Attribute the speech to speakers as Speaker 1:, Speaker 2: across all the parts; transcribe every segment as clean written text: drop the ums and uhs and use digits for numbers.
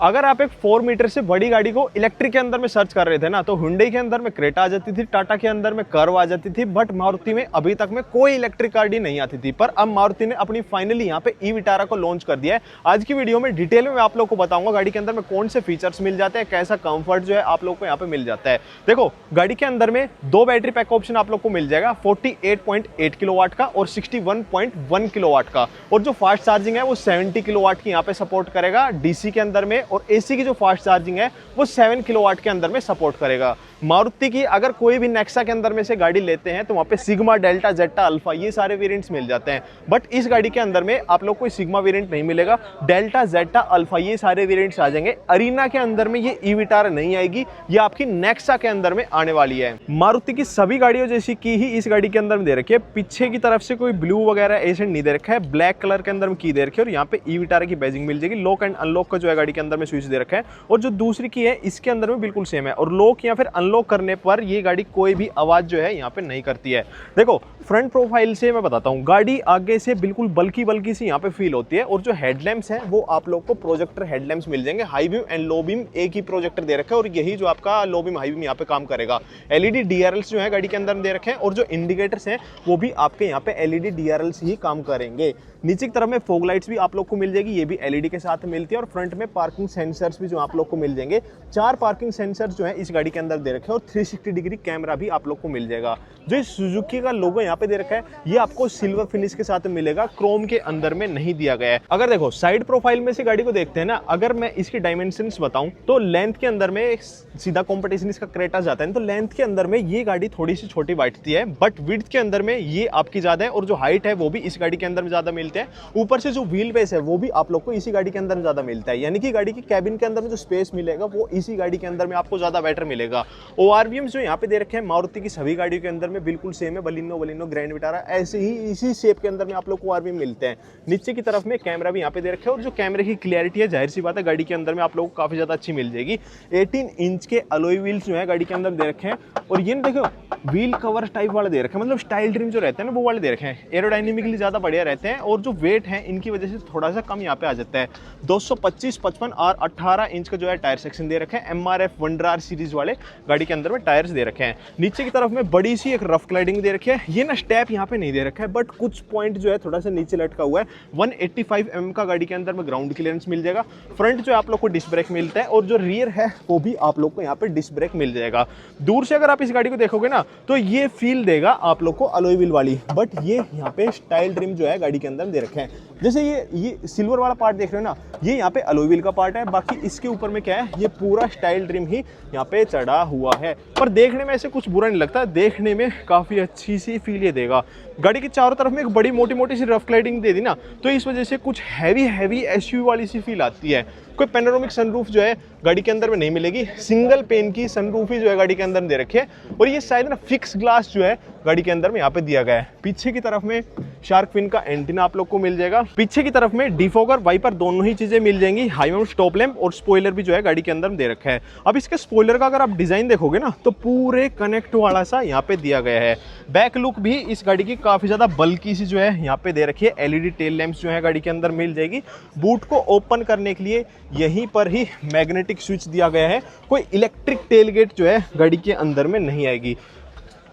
Speaker 1: अगर आप एक 4 मीटर से बड़ी गाड़ी को इलेक्ट्रिक के अंदर में सर्च कर रहे थे ना, तो हुंडई के अंदर में क्रेटा आ जाती थी, टाटा के अंदर में कर्व आ जाती थी, बट मारुति में अभी तक में कोई इलेक्ट्रिक गाड़ी नहीं आती थी। पर अब मारुति ने अपनी फाइनली यहाँ पे ई विटारा को लॉन्च कर दिया है। आज की वीडियो में डिटेल में मैं आप लोग को बताऊंगा गाड़ी के अंदर में कौन से फीचर्स मिल जाते हैं, कैसा कंफर्ट जो है आप लोग को यहाँ पे मिल जाता है। देखो, गाड़ी के अंदर में 2 बैटरी पैक ऑप्शन आप लोग को मिल जाएगा, 48.8 किलोवाट का और 61.1 किलोवाट का। और जो फास्ट चार्जिंग है वो 70 किलोवाट की यहाँ पे सपोर्ट करेगा डीसी के अंदर में, और एसी की जो फास्ट चार्जिंग है वो 7 किलोवाट के अंदर में सपोर्ट करेगा। मारुति की अगर कोई भी नेक्सा के अंदर में से गाड़ी लेते हैं तो वहाँ पे सिग्मा, डेल्टा, जेटा, अल्फा ये सारे वेरिएंट्स मिल जाते हैं। बट इस गाड़ी के अंदर में आप लोग को सिग्मा वेरिएंट नहीं मिलेगा, डेल्टा, जेटा, अल्फा ये सारे वेरिएंट्स आ जाएंगे। अरीना के अंदर में ये ई विटारा नहीं आएगी, ये आपकी नेक्सा के अंदर में आने वाली है। मारुति की सभी गाड़ियों जैसी की ही इस गाड़ी के अंदर में दे रखी है। पीछे की तरफ से कोई ब्लू वगैरह ऐसे नहीं दे रखा है, ब्लैक कलर के अंदर में की दे रखी है। और यहाँ पे ई विटारा की बैजिंग मिल जाएगी। लॉक एंड अनलॉक का जो है गाड़ी के अंदर में स्विच दे रखा है, और जो दूसरी की है इसके अंदर में बिल्कुल सेम है। और लॉक या फिर अनलॉक करने पर ये गाड़ी कोई भी आवाज जो है यहाँ पे नहीं करती है। देखो, फ्रंट प्रोफाइल से मैं बताता हूँ, गाड़ी आगे से बिल्कुल बल्की बल्की सी यहाँ पे फील होती है। और जो हेडलैम्प्स हैं वो आप लोग को प्रोजेक्टर हेडलैम्प्स मिल जाएंगे। High beam and low beam एक ही प्रोजेक्टर दे रखा है, और यही जो आपका लो बीम हाई बीम यहाँ पे काम करेगा। एलईडी डीआरएल्स जो है गाड़ी के अंदर दे रखे हैं, और जो इंडिकेटर्स हैं वो भी आपके यहाँ पे एलईडी डीआरएल्स ही काम करेंगे। नीचे की तरफ में फॉग लाइट्स भी आप लोग को मिल जाएगी, ये भी एलईडी के साथ मिलती है। और फ्रंट में पार्किंग सेंसर्स भी जो आप लोग को मिल जाएंगे। 4 पार्किंग सेंसर्स जो है इस गाड़ी के अंदर दे रखे हैं, और 360 डिग्री कैमरा भी आप लोग को मिल जाएगा। जो सुजुकी का लोगो यहाँ पे दे रखा है ये आपको सिल्वर फिनिश के साथ मिलेगा, क्रोम के अंदर में नहीं दिया गया है। अगर देखो साइड प्रोफाइल में से गाड़ी को देखते हैं ना, अगर मैं इसकी डायमेंशंस बताऊं तो लेंथ के अंदर में सीधा कॉम्पिटिशन इसका क्रेटा जाता है, तो लेंथ के अंदर में ये गाड़ी थोड़ी सी छोटी बैठती है, बट विड्थ के अंदर में ये आपकी ज्यादा है। और जो हाइट है वो भी इस गाड़ी के अंदर में ज्यादा मिलते हैं। ऊपर से जो व्हील बेस है वो भी आप लोग को इसी गाड़ी के अंदर में ज्यादा मिलता है, यानी कि गाड़ी की कैबिन के अंदर में जो स्पेस मिलेगा वो इसी गाड़ी के अंदर में आपको ज्यादा बेटर मिलेगा। ओआरवीएम्स जो यहाँ पे दे रखे हैं मारुति की सभी गाड़ियों के अंदर में बिल्कुल सेम है। बलिनो, ग्रैंड विटारा ऐसे ही इसी शेप के अंदर में आप लोग को ओआरवीएम मिलते हैं। नीचे की तरफ में कैमरा भी यहाँ पे दे रखे हैं, और जो कैमरे की क्लियरिटी है जाहिर सी बात है गाड़ी के अंदर में आप लोग को काफी ज्यादा अच्छी मिल जाएगी। 18 इंच के अलॉय व्हील्स जो है गाड़ी के अंदर दे रखे हैं, और ये देखो व्हील कवर टाइप वाले दे रखे हैं, मतलब स्टाइल ट्रिम जो रहते हैं ना वो वाले दे रखे हैं। एरोडायनेमिकली ज्यादा बढ़िया रहते हैं, और जो वेट है इनकी वजह से थोड़ा सा कम यहाँ पे आ जाता है। 225, 55 और 18 इंच का जो है टायर सेक्शन दे रखे हैं। एमआरएफ वंडर सीरीज वाले गाड़ी के अंदर में टायर्स दे रखे हैं। नीचे की तरफ में बड़ी सी एक रफ क्लाइडिंग दे रखी है। ये ना स्टेप यहाँ पे नहीं दे रखा है, बट कुछ पॉइंट जो है थोड़ा सा नीचे लटका हुआ है। 185 mm का गाड़ी के अंदर में ग्राउंड क्लियरेंस मिल जाएगा। फ्रंट जो आप लोग को डिस्क ब्रेक मिलता है, और जो रियर है वो भी आप लोग को यहाँ पे डिस्क ब्रेक मिल जाएगा। दूर से अगर आप इस गाड़ी को देखोगे ना तो ये फील देगा आप लोग को अलॉय व्हील वाली, बट ये यहाँ पे स्टाइल ट्रिम जो है गाड़ी के अंदर दे रखे हैं। जैसे ये सिल्वर वाला पार्ट देख रहे हो ना, ये यहाँ पे अलॉय व्हील का पार्ट है। बाकी इसके ऊपर में क्या है, ये पूरा स्टाइल ट्रिम ही यहाँ पे चढ़ा हुआ है। पर देखने में ऐसे कुछ बुरा नहीं लगता, देखने में काफी अच्छी सी फील ये देगा। गाड़ी की चारों तरफ में एक बड़ी मोटी सी रफ क्लाइडिंग दे दी ना, तो इस वजह से कुछ हैवी एसयूवी वाली सी फील आती है। कोई पैनोरामिक सनरूफ जो है गाड़ी के अंदर में नहीं मिलेगी, सिंगल पेन की सनरूफ ही जो है गाड़ी के अंदर दे रखी है। और ये शायद ना फिक्स ग्लास जो है गाड़ी के अंदर में यहाँ पे दिया गया है। पीछे की तरफ में शार्क फिन का एंटीना आप लोग को मिल जाएगा। पीछे की तरफ में डिफॉगर, वाइपर दोनों ही चीजें मिल जाएंगी। हाई माउंट स्टॉप लैंप और स्पॉइलर भी जो है गाड़ी के अंदर में दे रखा है। अब इसके स्पॉइलर का अगर आप डिजाइन देखोगे ना तो पूरे कनेक्ट वाला सा यहाँ पे दिया गया है। बैक लुक भी इस गाड़ी की काफी ज्यादा बल्की सी जो है यहाँ पे दे रखी है। एलईडी टेल लैंप्स जो है गाड़ी के अंदर मिल जाएगी। बूट को ओपन करने के लिए यहीं पर ही मैग्नेटिक स्विच दिया गया है। कोई इलेक्ट्रिक टेलगेट जो है गाड़ी के अंदर में नहीं आएगी।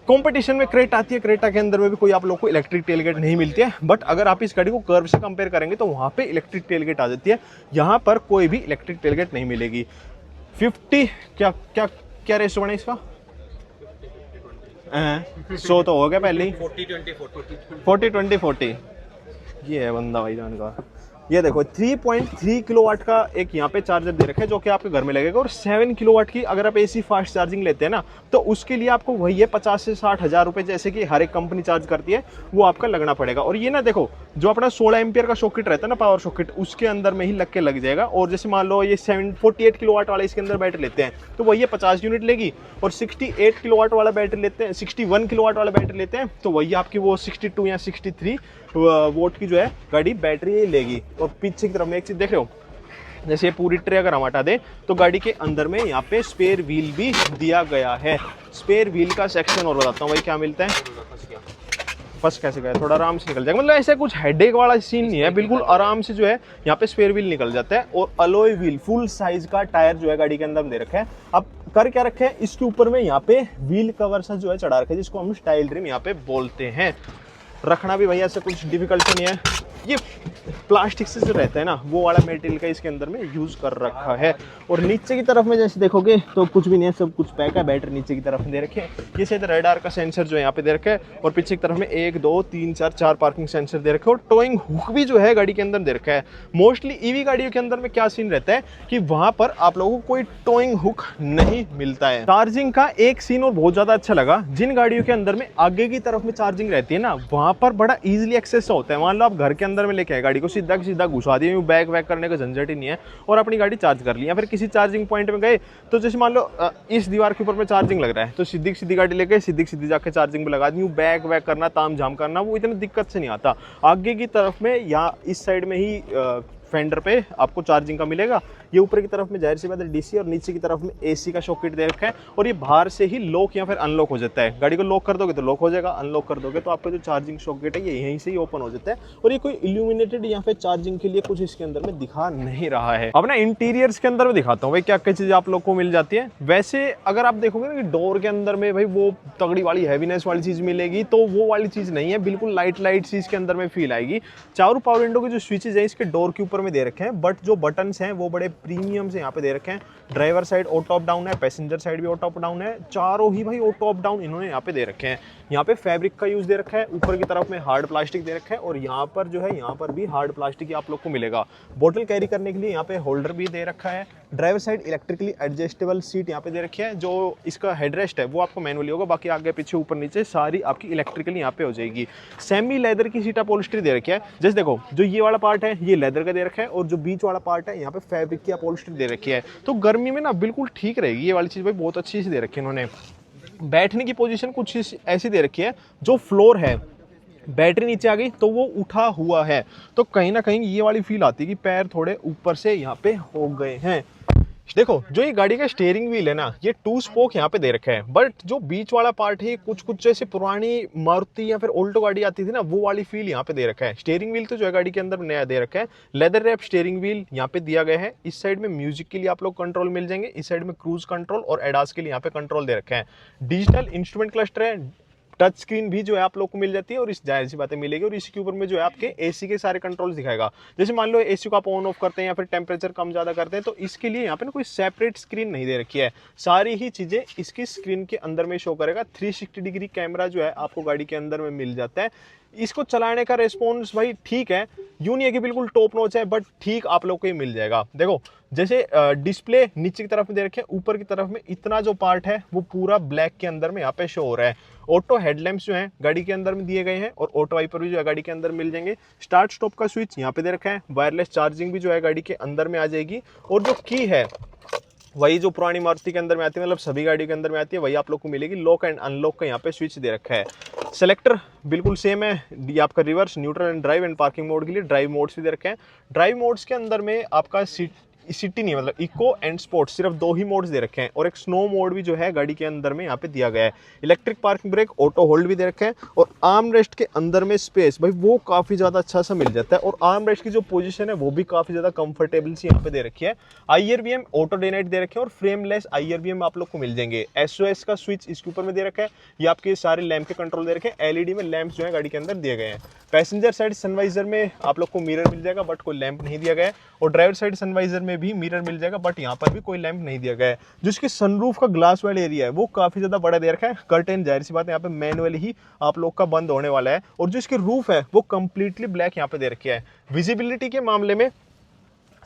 Speaker 1: कंपटीशन में क्रेटा आती है, क्रेटा के अंदर में भी कोई आप लोग को इलेक्ट्रिक टेलगेट नहीं मिलती है। बट अगर आप इस गाड़ी को कर्व से कंपेयर करेंगे तो वहाँ पे इलेक्ट्रिक टेलगेट आ जाती है, यहाँ पर कोई भी इलेक्ट्रिक टेलगेट नहीं मिलेगी। 50 क्या रेशो बना इसका? 100 तो हो गया पहले ही। 40-20-40 ये है बंदा भाईजान का। ये देखो 3.3 किलोवाट का एक यहाँ पे चार्जर दे रखा है जो कि आपके घर में लगेगा। और 7 किलोवाट की अगर आप एसी फास्ट चार्जिंग लेते हैं ना तो उसके लिए आपको वही है 50 से 60 हज़ार रुपये, जैसे कि हर एक कंपनी चार्ज करती है वो आपका लगना पड़ेगा। और ये ना देखो जो अपना 16 एम्पियर का सॉकेट रहता है ना, पावर सॉकेट, उसके अंदर में ही लग के लग जाएगा। और जैसे मान लो ये 48 किलोवाट वाला इसके अंदर बैटरी लेते हैं तो वही है 50 यूनिट लेगी। और 68 किलोवाट वाला बैटरी लेते हैं, 61 किलोवाट वाला बैटरी लेते हैं तो वही आपकी वो 62 या 63 वोल्ट की जो है गाड़ी बैटरी लेगी। और पीछे की तरफ में एक चीज देख रहे हो, जैसे ये पूरी ट्रे अगर हम हटा दें तो गाड़ी के अंदर में यहाँ पे स्पेयर व्हील भी दिया गया है। स्पेयर व्हील का सेक्शन और बताता हूँ भाई क्या मिलता है। फंस कैसे गया, थोड़ा आराम से निकल जाएगा। मतलब ऐसा कुछ हेडेक वाला सीन नहीं है, बिल्कुल आराम से जो है यहाँ पे स्पेयर व्हील निकल जाता है। और अलॉय व्हील फुल साइज का टायर जो है गाड़ी के अंदर दे रखा है। अब कर क्या रखे हैं, इसके ऊपर में यहाँ पे व्हील कवर सा जो है चढ़ा रखा है, जिसको हम स्टाइल ट्रिम यहाँ पे बोलते हैं। रखना भी भैया ऐसे कुछ डिफिकल्ट नहीं है। ये प्लास्टिक से जो रहता है ना, वो वाला मटेरियल का इसके अंदर में यूज कर रखा है। और नीचे की तरफ में जैसे देखोगे तो कुछ भी नहीं है, सब कुछ पैक है। बैटरी नीचे की तरफ में दे रखे हैं। ये शायद रेडार का सेंसर जो है यहाँ पे दे रखा है। और पीछे की तरफ में 1 2 3 4 पार्किंग सेंसर दे रखे हैं। और टोइंग हुक भी जो है गाड़ी के अंदर दे रखा है। मोस्टली ईवी गाड़ियों के अंदर में क्या सीन रहता है कि वहां पर आप लोगों को कोई टोइंग हुक नहीं मिलता है। चार्जिंग का एक सीन और बहुत ज्यादा अच्छा लगा, जिन गाड़ियों के अंदर में आगे की तरफ में चार्जिंग रहती है ना, वहां पर बड़ा इजीली एक्सेस होता है। मान लो आप घर के अंदर में लेके आए गाड़ी को, सीधा घुसा दिए, बैक वैक करने का झंझट ही नहीं है, और अपनी गाड़ी चार्ज कर ली। या फिर किसी चार्जिंग पॉइंट में गए, तो जैसे मान लो इस दीवार के ऊपर में चार्जिंग लग रहा है, तो सीधी गाड़ी लेके सीधी जाके चार्जिंग पे लगा दी। बैक वैक करना, ताम झाम करना, वो इतनी दिक्कत से नहीं आता। आगे की तरफ में या इस साइड में ही फेंडर पे आपको चार्जिंग का मिलेगा। ये ऊपर की तरफ में जाहिर सी बात है डीसी, और नीचे की तरफ में एसी का सॉकेट दे रखा है। और ये बाहर से ही लॉक या फिर अनलॉक हो जाता है। गाड़ी को लॉक कर दोगे तो लॉक हो जाएगा, अनलॉक कर दोगे तो आपका जो चार्जिंग सॉकेट है ये यहीं से ही ओपन हो जाता है। और ये कोई इल्यूमिनेटेड या फिर चार्जिंग के लिए कुछ इसके अंदर में दिखा नहीं रहा है। अब ना इंटीरियर्स के अंदर में दिखाता हूँ भाई क्या क्या चीजें आप लोग को मिल जाती है। वैसे अगर आप देखोगे ना कि डोर के अंदर में भाई वो तगड़ी वाली हैवीनेस वाली चीज मिलेगी, तो वो वाली चीज नहीं है। बिल्कुल लाइट चीज के अंदर में फील आएगी। चारों पावर विंडो के जो स्विचेज है इसके डोर के ऊपर में दे रखे हैं, बट जो बटन्स हैं वो बड़े प्रीमियम से यहाँ पे दे रखे हैं। Driver side auto up down है, पैसेंजर साइड भी ऑटो अप डाउन है। चारों ही भाई ऑटो अप डाउन इन्होंने यहाँ पे दे रखे हैं। यहाँ पे फैब्रिक का यूज दे रखा है, ऊपर की तरफ में हार्ड प्लास्टिक दे रखा है, और यहाँ पर जो है यहाँ पर भी हार्ड प्लास्टिक आप लोग को मिलेगा। बोतल कैरी करने के लिए यहाँ पे होल्डर भी दे रखा है। Driver side electrically adjustable seat यहाँ पे दे रखी है। जो इसका हेडरेस्ट है वो आपको मैनुअली होगा, बाकी आगे पीछे ऊपर नीचे सारी आपकी इलेक्ट्रिकली यहाँ पे हो जाएगी। सेमी लेदर की सीट अपॉलिस्ट्री दे रखी है। जैसे देखो जो ये वाला पार्ट है ये लेदर का दे रखा है, और जो बीच वाला पार्ट है यहाँ पे फैब्रिक की अपॉलिस्ट्री दे रखी है। तो गर्मी में ना बिल्कुल ठीक रहेगी ये वाली चीज भाई, बहुत अच्छी सी दे रखी है इन्होंने। बैठने की पोजीशन कुछ ऐसी दे रखी है, जो फ्लोर है बैटरी नीचे आ गई तो वो उठा हुआ है, तो कहीं ना कहीं ये वाली फील आती है कि पैर थोड़े ऊपर से यहाँ पे हो गए हैं। देखो जो ये गाड़ी का स्टीयरिंग व्हील है ना, ये 2 स्पोक यहाँ पे दे रखा है, बट जो बीच वाला पार्ट है कुछ जैसे पुरानी मारुति या फिर ओल्टो गाड़ी आती थी ना, वो वाली फील यहाँ पे दे रखा है। स्टीयरिंग व्हील तो जो है गाड़ी के अंदर नया दे रखा है, लेदर रैप स्टीयरिंग व्हील यहाँ पे दिया गया है। इस साइड में म्यूजिक के लिए आप लोग कंट्रोल मिल जाएंगे, इस साइड में क्रूज कंट्रोल और एडास के लिए यहाँ पे कंट्रोल दे रखा है। डिजिटल इंस्ट्रूमेंट क्लस्टर है, टच स्क्रीन भी जो है आप लोग को मिल जाती है, और इस जाहिर सी बातें मिलेगी। और इसके ऊपर में जो है आपके एसी के सारे कंट्रोल्स दिखाएगा। जैसे मान लो एसी को आप ऑन ऑफ करते हैं या फिर टेम्परेचर कम ज़्यादा करते हैं, तो इसके लिए यहाँ पे ना कोई सेपरेट स्क्रीन नहीं दे रखी है, सारी ही चीज़ें इसकी स्क्रीन के अंदर में शो करेगा। 360 डिग्री कैमरा जो है आपको गाड़ी के अंदर में मिल जाता है। इसको चलाने का रेस्पॉन्स भाई ठीक है, यूं नहीं है कि बिल्कुल टॉप नॉच है, बट ठीक आप लोग को ही मिल जाएगा। देखो जैसे डिस्प्ले नीचे की तरफ में दे रखे हैं, ऊपर की तरफ में इतना जो पार्ट है वो पूरा ब्लैक के अंदर में यहाँ पे शो हो रहा है। ऑटो हेडलैम्प्स जो हैं गाड़ी के अंदर में दिए गए हैं, और ऑटो वाइपर भी जो है गाड़ी के अंदर मिल जाएंगे। स्टार्ट स्टॉप का स्विच यहाँ पे दे रखा है। वायरलेस चार्जिंग भी जो है गाड़ी के अंदर में आ जाएगी। और जो की है वही जो पुरानी मारुति के अंदर में आती है, मतलब सभी गाड़ियों के अंदर में आती है, वही आप लोग को मिलेगी। लॉक एंड अनलॉक का यहाँ पे स्विच दे रखा है। सेलेक्टर बिल्कुल सेम है, ये आपका reverse, neutral and drive and parking mode के लिए ड्राइव मोड्स भी दे रखे हैं। ड्राइव मोड्स के अंदर में आपका सिटी नहीं, मतलब इको एंड स्पोर्ट, सिर्फ 2 ही मोड्स दे रखे हैं। और एक स्नो मोड भी जो है गाड़ी के अंदर में यहाँ पे दिया गया है। Electric parking brake, auto hold भी दे रखे हैं। और आर्म रेस्ट के अंदर में स्पेस भाई वो काफ़ी ज़्यादा अच्छा सा मिल जाता है, और आर्म रेस्ट की जो पोजीशन है वो भी काफ़ी ज़्यादा कंफर्टेबल सी यहाँ पे दे रखी है। IRBM auto day night they रखे हैं, और फ्रेमलेस IRBM आप लोग को मिल जाएंगे। SOS का स्विच इसके ऊपर में दे रखा है। ये आपके सारे लैंप के कंट्रोल दे रखे हैं। LED में लैंप जो है गाड़ी के अंदर दिए गए हैं। पैसेंजर साइड सनवाइजर में आप लोग को मिरर मिल जाएगा, बट कोई लैंप नहीं दिया गया है। और ड्राइवर साइड सनवाइजर में भी मिरर मिल जाएगा, बट यहाँ पर भी कोई लैंप नहीं दिया गया है। जो इसके सनरूफ का ग्लास वाला एरिया है वो काफी ज्यादा बड़ा दे रखा है। कर्टेन जाहिर सी बात है यहाँ पे मैनुअली ही आप लोग का बंद होने वाला है। और जो इसकी रूफ है वो कंप्लीटली ब्लैक यहाँ पे दे रखी है। विजिबिलिटी के मामले में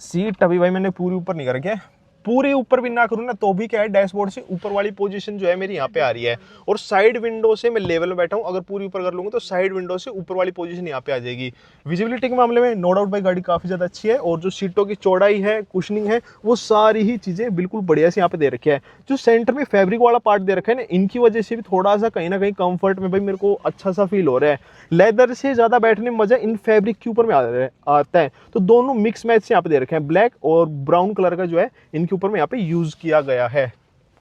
Speaker 1: सीट अभी भाई मैंने पूरी ऊपर नहीं कर रखी है, पूरे ऊपर भी ना करूँ ना तो भी क्या है, डैशबोर्ड से ऊपर वाली पोजीशन जो है मेरी यहाँ पे आ रही है। और साइड विंडो से मैं लेवल में बैठा हूँ, अगर पूरी ऊपर कर लूंगा तो साइड विंडो से ऊपर वाली पोजीशन यहाँ पे आ जाएगी। विजिबिलिटी के मामले में नो डाउट भाई गाड़ी काफी ज्यादा अच्छी है। और जो सीटों की चौड़ाई है, कुशनिंग है, वो सारी ही चीजें बिल्कुल बढ़िया से यहाँ पे दे रखी है। जो सेंटर में फैब्रिक वाला पार्ट दे रखा है ना, इनकी वजह से भी थोड़ा सा कहीं ना कहीं कंफर्ट में भाई मेरे को अच्छा सा फील हो रहा है। लेदर से ज्यादा बैठने में मजा इन फैब्रिक के ऊपर में आता है। तो दोनों मिक्स मैच से यहाँ पे दे रखे हैं। ब्लैक और ब्राउन कलर का जो है इनके ऊपर में यहाँ पे यूज किया गया है।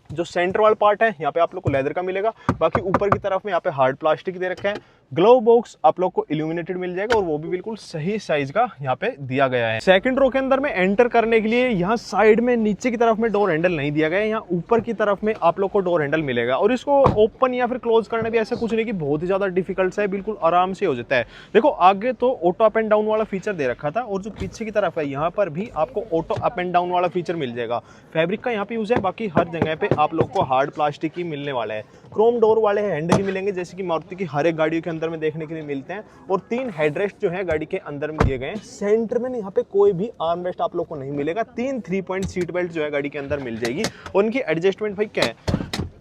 Speaker 1: जो सेंटर वाला पार्ट है यहाँ पे आप लोग को लेदर का मिलेगा, बाकी ऊपर की तरफ में यहाँ पे हार्ड प्लास्टिक दे रखा है। ग्लो बॉक्स आप लोग को इल्यूमिनेटेड मिल जाएगा और वो भी बिल्कुल सही साइज का यहाँ पे दिया गया है। सेकंड रो के अंदर में एंटर करने के लिए यहाँ साइड में नीचे की तरफ में डोर हैंडल नहीं दिया गया है, यहाँ ऊपर की तरफ में आप लोग को डोर हैंडल मिलेगा और इसको ओपन या फिर क्लोज करना भी ऐसा कुछ नहीं कि बहुत ही ज्यादा डिफिकल्ट सा है, बिल्कुल आराम से हो जाता है। देखो आगे तो ऑटो अप एंड डाउन वाला फीचर दे रखा था और जो पीछे की तरफ है यहाँ पर भी आपको ऑटो अप एंड डाउन वाला फीचर मिल जाएगा। फैब्रिक का यहाँ पे यूज है, बाकी हर जगह पे आप लोग को हार्ड प्लास्टिक ही मिलने वाला है। क्रोम डोर वाले हैंडल ही मिलेंगे जैसे कि मारुति की हर एक गाड़ियों के अंदर में देखने के लिए मिलते हैं और 3 हेडरेस्ट जो है गाड़ी के अंदर में दिए गए हैं। सेंटर में यहाँ पे कोई भी आर्म रेस्ट आप लोग को नहीं मिलेगा। 3 3 पॉइंट सीट बेल्ट जो है गाड़ी के अंदर मिल जाएगी और उनकी एडजस्टमेंट भाई क्या है,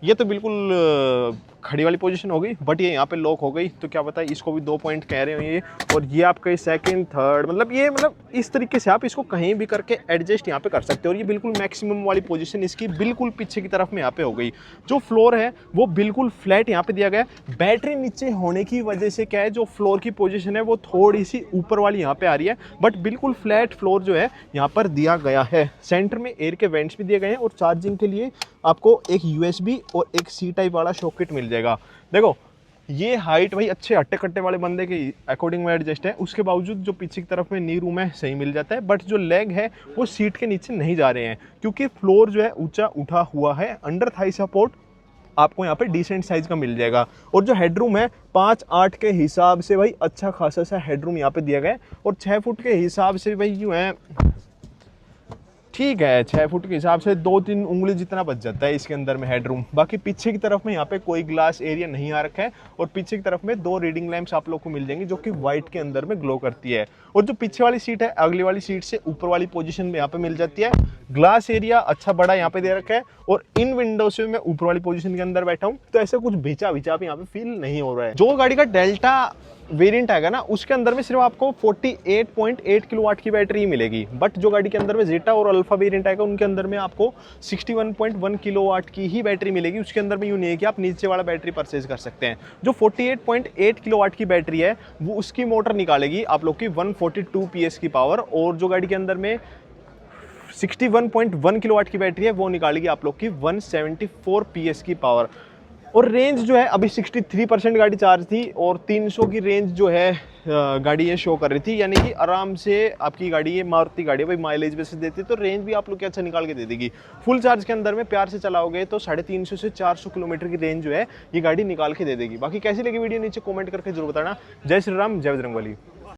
Speaker 1: ये तो बिल्कुल खड़ी वाली पोजीशन हो गई, बट ये यहाँ पे लॉक हो गई तो क्या पता है इसको भी 2 पॉइंट कह रहे हो ये, और ये आपके सेकंड थर्ड मतलब इस तरीके से आप इसको कहीं भी करके एडजस्ट यहाँ पे कर सकते हो। और ये बिल्कुल मैक्सिमम वाली पोजीशन इसकी बिल्कुल पीछे की तरफ में यहाँ पे हो गई। जो फ्लोर है वो बिल्कुल फ्लैट यहाँ पे दिया गया है। बैटरी नीचे होने की वजह से क्या है, जो फ्लोर की पोजीशन है वो थोड़ी सी ऊपर वाली यहाँ पे आ रही है, बट बिल्कुल फ्लैट फ्लोर जो है यहाँ पर दिया गया है। सेंटर में एयर के वेंट्स भी दिए गए हैं और चार्जिंग के लिए आपको एक USB और एक C टाइप वाला सॉकेट मिल जाएगा। देखो ये हाइट भाई अच्छे हट्टे कट्टे वाले बंदे के अकॉर्डिंग में एडजस्ट है, उसके बावजूद जो पीछे की तरफ में नी रूम है सही मिल जाता है, बट जो लेग है वो सीट के नीचे नहीं जा रहे हैं क्योंकि फ्लोर जो है ऊंचा उठा हुआ है। अंडर थाई सपोर्ट आपको यहाँ पे डिसेंट साइज का मिल जाएगा और जो हेडरूम है 5-8 के हिसाब से भाई अच्छा खासा सा हेडरूम यहाँ पे दिया गया है और 6 फुट के हिसाब से भाई यूँ है ठीक है, 6 फुट के हिसाब से 2-3 उंगली जितना बच जाता है इसके अंदर में हेडरूम। बाकी पीछे की तरफ में यहाँ पे कोई ग्लास एरिया नहीं आ रखा है और पीछे की तरफ में 2 रीडिंग लैंप्स आप लोग को मिल जाएंगी जो कि व्हाइट के अंदर में ग्लो करती है। और जो पीछे वाली सीट है अगली वाली सीट से ऊपर वाली पोजीशन में यहाँ पे मिल जाती है। ग्लास एरिया अच्छा बड़ा यहाँ पे दे रखा है और इन विंडो से मैं ऊपर वाली पोजीशन के अंदर बैठा हूँ तो ऐसे कुछ बेचा यहाँ पे फील नहीं हो रहा है। जो गाड़ी का डेल्टा वेरिएंट आएगा ना उसके अंदर में सिर्फ आपको 48.8 किलोवाट की बैटरी ही मिलेगी, बट जो गाड़ी के अंदर में जेटा और अल्फा वेरिएंट आएगा उनके अंदर में आपको 61.1 किलोवाट की ही बैटरी मिलेगी। उसके अंदर में यूँ नहीं है कि आप नीचे वाला बैटरी परचेज कर सकते हैं। जो 48.8 किलोवाट की बैटरी है वो उसकी मोटर निकालेगी आप लोग की 142 PS की पावर, और जो गाड़ी के अंदर में 61.1 किलोवाट की बैटरी है वो निकालेगी आप लोग की 174 PS की पावर। और रेंज जो है अभी 63% गाड़ी चार्ज थी और 300 की रेंज जो है गाड़ी ये शो कर रही थी, यानी कि आराम से आपकी गाड़ी ये मारुति गाड़ी है भाई माइलेज बेसिस देती है तो रेंज भी आप लोग के अच्छा निकाल के दे देगी। फुल चार्ज के अंदर में प्यार से चलाओगे तो 350 से 400 किलोमीटर की रेंज जो है ये गाड़ी निकाल के दे देगी। बाकी कैसी लगी वीडियो नीचे कमेंट करके जरूर बताना। जय श्री राम, जय बजरंगबली।